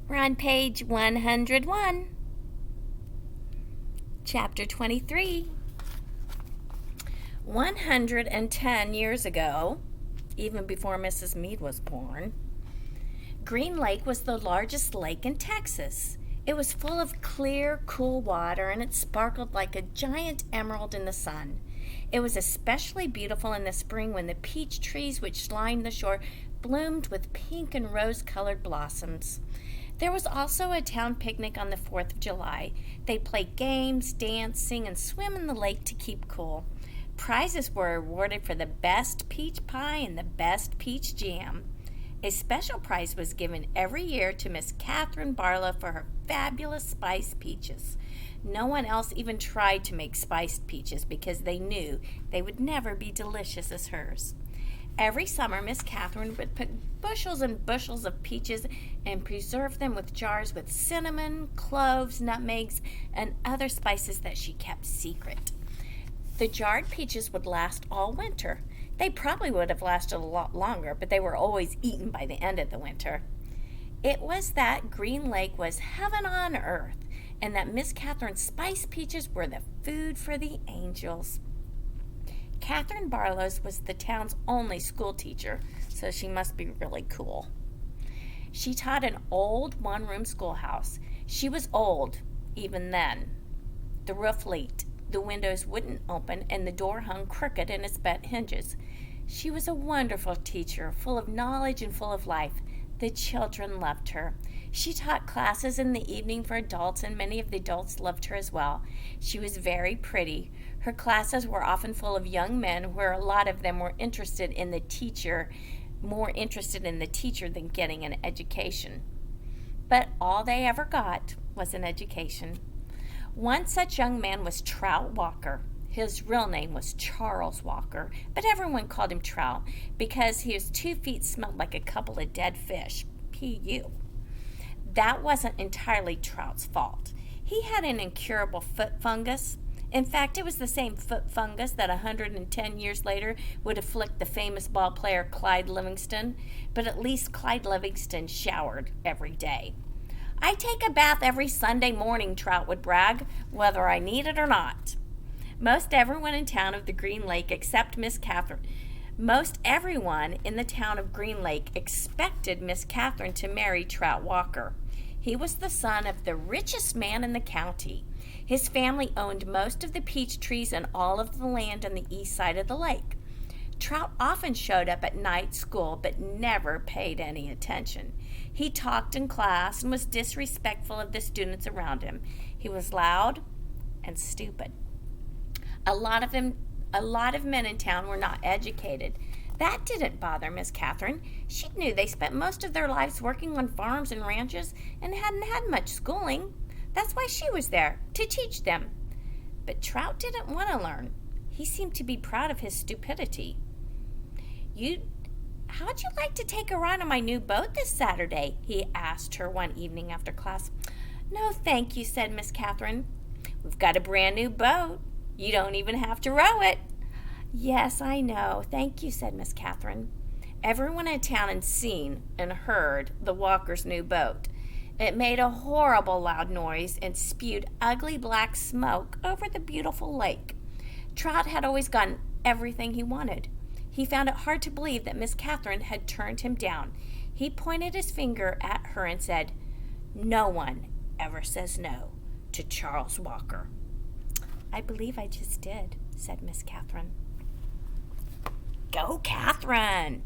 We're on page 101, chapter 23. 110 years ago, even before Mrs. Mead was born, Green Lake was the largest lake in Texas. It was full of clear, cool water, and it sparkled like a giant emerald in the sun. It was especially beautiful in the spring when the peach trees which lined the shore bloomed with pink and rose-colored blossoms. There was also a town picnic on the 4th of July. They played games, dance, sing, and swim in the lake to keep cool. Prizes were awarded for the best peach pie and the best peach jam. A special prize was given every year to Miss Catherine Barlow for her fabulous spiced peaches. No one else even tried to make spiced peaches because they knew they would never be delicious as hers. Every summer, Miss Catherine would put bushels and bushels of peaches and preserve them with jars with cinnamon, cloves, nutmegs, and other spices that she kept secret. The jarred peaches would last all winter. They probably would have lasted a lot longer, but they were always eaten by the end of the winter. It was that Green Lake was heaven on earth, and that Miss Catherine's spiced peaches were the food for the angels. Catherine Barlow was the town's only school teacher, so she must be really cool. She taught an old one-room schoolhouse. She was old, even then. The roof leaked, the windows wouldn't open, and the door hung crooked in its bent hinges. She was a wonderful teacher, full of knowledge and full of life. The children loved her. She taught classes in the evening for adults, and many of the adults loved her as well. She was very pretty. Her classes were often full of young men, where a lot of them were interested in the teacher, more interested in the teacher than getting an education. But all they ever got was an education. One such young man was Trout Walker. His real name was Charles Walker, but everyone called him Trout because his 2 feet smelled like a couple of dead fish. P.U. That wasn't entirely Trout's fault. He had an incurable foot fungus. In fact, it was the same foot fungus that 110 years later would afflict the famous ball player Clyde Livingston, but at least Clyde Livingston showered every day. "I take a bath every Sunday morning," Trout would brag, "whether I need it or not." Most everyone in town of the Green Lake except Miss Catherine. Most everyone in the town of Green Lake expected Miss Catherine to marry Trout Walker. He was the son of the richest man in the county. His family owned most of the peach trees and all of the land on the east side of the lake. Trout often showed up at night school but never paid any attention. He talked in class and was disrespectful of the students around him. He was loud and stupid. A lot of men in town were not educated. That didn't bother Miss Catherine. She knew they spent most of their lives working on farms and ranches and hadn't had much schooling. That's why she was there, to teach them. But Trout didn't want to learn. He seemed to be proud of his stupidity. "How'd you like to take a ride on my new boat this Saturday?" he asked her one evening after class. "No, thank you," said Miss Catherine. "We've got a brand new boat. You don't even have to row it." "Yes, I know. Thank you," said Miss Catherine. Everyone in town had seen and heard the Walkers' new boat. It made a horrible loud noise and spewed ugly black smoke over the beautiful lake. Trout had always gotten everything he wanted. He found it hard to believe that Miss Catherine had turned him down. He pointed his finger at her and said, "No one ever says no to Charles Walker." "I believe I just did," said Miss Catherine. "Go, Catherine!"